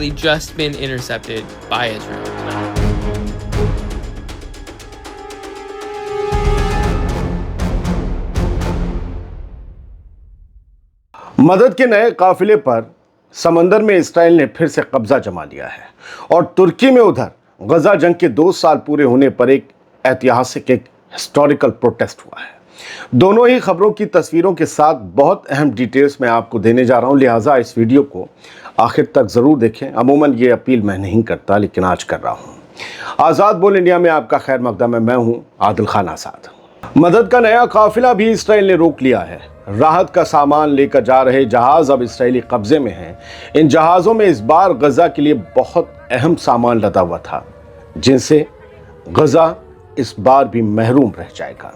literally just been intercepted by Israel. مدد کے نئے قافلے پر سمندر میں اسرائیل نے پھر سے قبضہ جما لیا ہے اور ترکی میں ادھر غزہ جنگ کے 2 سال پورے ہونے پر ایک ہسٹوریکل پروٹیسٹ ہوا ہے۔ دونوں ہی خبروں کی تصویروں کے ساتھ بہت اہم ڈیٹیلز میں آپ کو دینے جا رہا ہوں، لہٰذا اس ویڈیو کو آخر تک ضرور دیکھیں۔ عموماً یہ اپیل میں نہیں کرتا لیکن آج کر رہا ہوں۔ آزاد بول انڈیا میں آپ کا خیر مقدم ہے، میں ہوں عادل خان آزاد۔ مدد کا نیا قافلہ بھی اسرائیل نے روک لیا ہے۔ راحت کا سامان لے کر جا رہے جہاز اب اسرائیلی قبضے میں ہیں۔ ان جہازوں میں اس بار غزہ کے لیے بہت اہم سامان لدا ہوا تھا، جن سے غزہ اس بار بھی محروم رہ جائے گا۔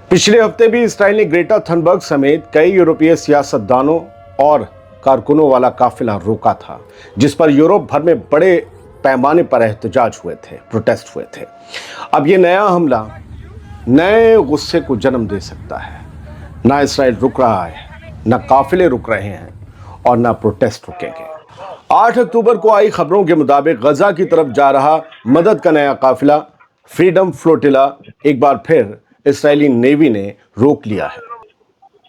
پچھلے ہفتے بھی اسرائیل نے گریٹا تھنبرگ سمیت کئی یورپی سیاستدانوں اور کارکنوں والا قافلہ روکا تھا، جس پر یورپ بھر میں بڑے پیمانے پر احتجاج ہوئے تھے، پروٹیسٹ ہوئے تھے۔ اب یہ نیا حملہ نئے غصے کو جنم دے سکتا ہے۔ نہ اسرائیل رک رہا ہے، نہ قافلے رک رہے ہیں اور نہ پروٹیسٹ رکیں گے۔ 8 اکتوبر کو آئی خبروں کے مطابق غزہ کی طرف جا رہا مدد کا نیا قافلہ فریڈم فلوٹیلا ایک بار پھر اسرائیلی نیوی نے روک لیا ہے۔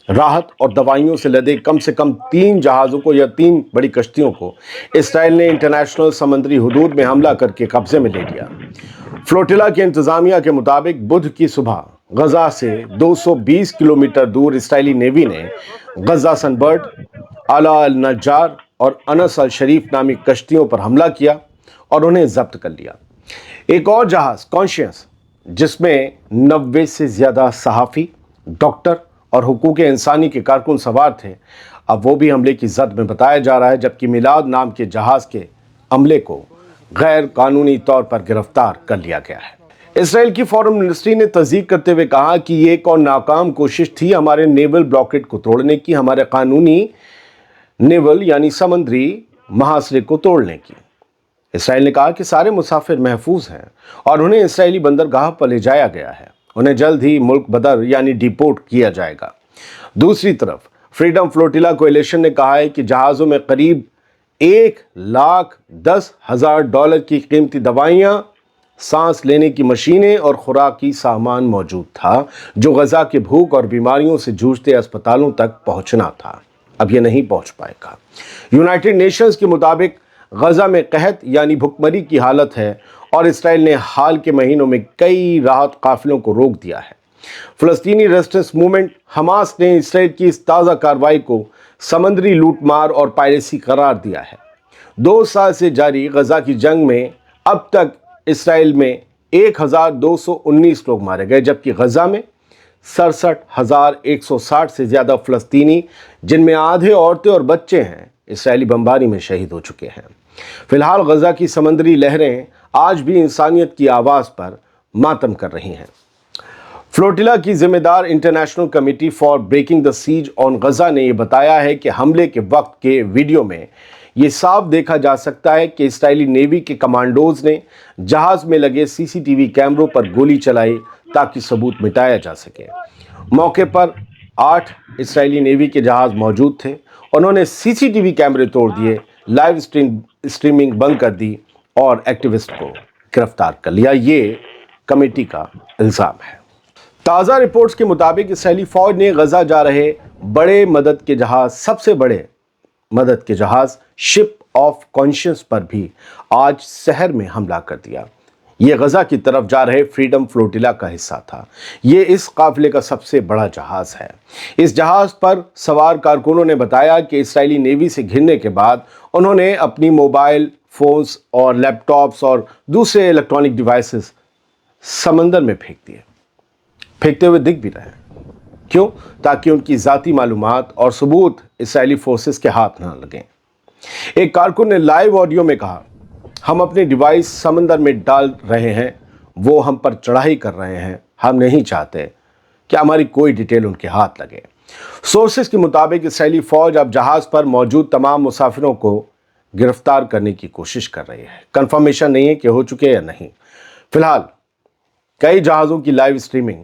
راحت اور دوائیوں سے لدے کم سے کم 3 جہازوں کو یا 3 بڑی کشتیوں کو اسرائیل نے انٹرنیشنل سمندری حدود میں حملہ کر کے قبضے میں لے لیا۔ فلوٹیلا کے انتظامیہ کے مطابق بدھ کی صبح غزہ سے 220 کلومیٹر دور اسرائیلی نیوی نے غزہ سنبرڈ، اعلیٰ النجار اور انس الشریف نامی کشتیوں پر حملہ کیا اور انہیں ضبط کر لیا۔ ایک اور جہاز کانشیس، جس میں 90 سے زیادہ صحافی، ڈاکٹر اور حقوق انسانی کے کارکن سوار تھے، اب وہ بھی حملے کی زد میں بتایا جا رہا ہے، جبکہ میلاد نام کے جہاز کے عملے کو غیر قانونی طور پر گرفتار کر لیا گیا ہے۔ اسرائیل کی فارن منسٹری نے تصدیق کرتے ہوئے کہا کہ یہ ایک اور ناکام کوشش تھی ہمارے نیول بلاکیڈ کو توڑنے کی، ہمارے قانونی نیول یعنی سمندری محاصرے کو توڑنے کی۔ اسرائیل نے کہا کہ سارے مسافر محفوظ ہیں اور انہیں اسرائیلی بندرگاہ پر لے جایا گیا ہے، انہیں جلد ہی ملک بدر یعنی ڈیپورٹ کیا جائے گا۔ دوسری طرف فریڈم فلوٹیلا کولیشن نے کہا ہے کہ جہازوں میں قریب $1,10,000 کی قیمتی دوائیاں، سانس لینے کی مشینیں اور خوراکی سامان موجود تھا، جو غزہ کے بھوک اور بیماریوں سے جوجھتے اسپتالوں تک پہنچنا تھا۔ اب یہ نہیں پہنچ پائے گا۔ یونائٹڈ نیشنز کے مطابق غزہ میں قحط یعنی بھوکمری کی حالت ہے اور اسرائیل نے حال کے مہینوں میں کئی راحت قافلوں کو روک دیا ہے۔ فلسطینی ریزسٹنس موومنٹ حماس نے اسرائیل کی اس تازہ کارروائی کو سمندری لوٹ مار اور پائریسی قرار دیا ہے۔ 2 سال سے جاری غزہ کی جنگ میں اب تک اسرائیل میں 1219 لوگ مارے گئے، جبکہ غزہ میں 67,160 سے زیادہ فلسطینی، جن میں آدھے عورتیں اور بچے ہیں، اسرائیلی بمباری میں شہید ہو چکے ہیں۔ فی الحال غزہ کی سمندری لہریں آج بھی انسانیت کی آواز پر ماتم کر رہی ہیں۔ فلوٹیلا کی ذمہ دار international committee for breaking the siege on Gaza نے یہ بتایا ہے کہ حملے کے وقت کے ویڈیو میں یہ صاف دیکھا جا سکتا ہے کہ اسرائیلی نیوی کے کمانڈوز نے جہاز میں لگے CCTV کیمروں پر گولی چلائی تاکہ ثبوت مٹایا جا سکے۔ موقع پر 8 اسرائیلی نیوی کے جہاز موجود تھے، انہوں نے CCTV کیمرے توڑ دیے، لائیو اسٹریمنگ بند کر دی اور ایکٹیوسٹ کو گرفتار کر لیا، یہ کمیٹی کا الزام ہے۔ تازہ رپورٹس کے مطابق اسرائیلی فوج نے غزہ جا رہے بڑے مدد کے جہاز، سب سے بڑے مدد کے جہاز شپ آف کانشیس پر بھی آج سحر میں حملہ کر دیا۔ یہ غزہ کی طرف جا رہے فریڈم فلوٹیلا کا حصہ تھا۔ یہ اس قافلے کا سب سے بڑا جہاز ہے۔ اس جہاز پر سوار کارکنوں نے بتایا کہ اسرائیلی نیوی سے گھرنے کے بعد انہوں نے اپنی موبائل فونز اور لیپ ٹاپس اور دوسرے الیکٹرانک ڈیوائسز سمندر میں پھینک دیے۔ پھینکتے ہوئے دکھ بھی رہے ہیں۔ کیوں؟ تاکہ ان کی ذاتی معلومات اور ثبوت اسرائیلی فورسز کے ہاتھ نہ لگیں۔ ایک کارکن نے لائیو آڈیو میں کہا، ہم اپنے ڈیوائس سمندر میں ڈال رہے ہیں، وہ ہم پر چڑھائی کر رہے ہیں، ہم نہیں چاہتے کہ ہماری کوئی ڈیٹیل ان کے ہاتھ لگے۔ سورسز کے مطابق اسرائیلی فوج اب جہاز پر موجود تمام مسافروں کو گرفتار کرنے کی کوشش کر رہی ہے۔ کنفرمیشن نہیں ہے کہ ہو چکے یا نہیں۔ فی الحال کئی جہازوں کی لائیو اسٹریمنگ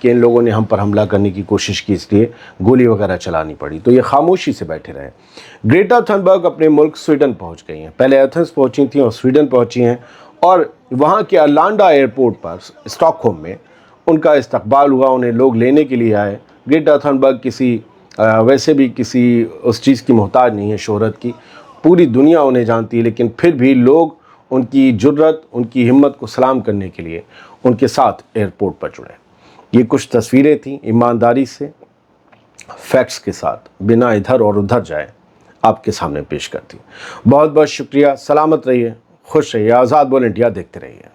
کہ ان لوگوں نے ہم پر حملہ کرنے کی کوشش کی، اس لیے گولی وغیرہ چلانی پڑی، تو یہ خاموشی سے بیٹھے رہے۔ گریٹا تھنبرگ اپنے ملک سویڈن پہنچ گئی ہیں، پہلے ایتھنز پہنچی تھیں اور سویڈن پہنچی ہیں، اور وہاں کے ارلانڈا ایئرپورٹ پر اسٹاک ہوم میں ان کا استقبال ہوا، انہیں لوگ لینے کے لیے آئے۔ گریٹا تھنبرگ ویسے بھی کسی اس چیز کی محتاج نہیں ہے، شہرت کی، پوری دنیا انہیں جانتی ہے، لیکن پھر بھی لوگ ان کی جرت، ان کی ہمت کو سلام کرنے کے لیے ان کے ساتھ ایئرپورٹ پر جڑے۔ یہ کچھ تصویریں تھیں، ایمانداری سے، فیکٹس کے ساتھ، بنا ادھر اور ادھر جائے آپ کے سامنے پیش کرتی۔ بہت بہت شکریہ، سلامت رہیے، خوش رہیے، آزاد بول انڈیا دیکھتے رہیے۔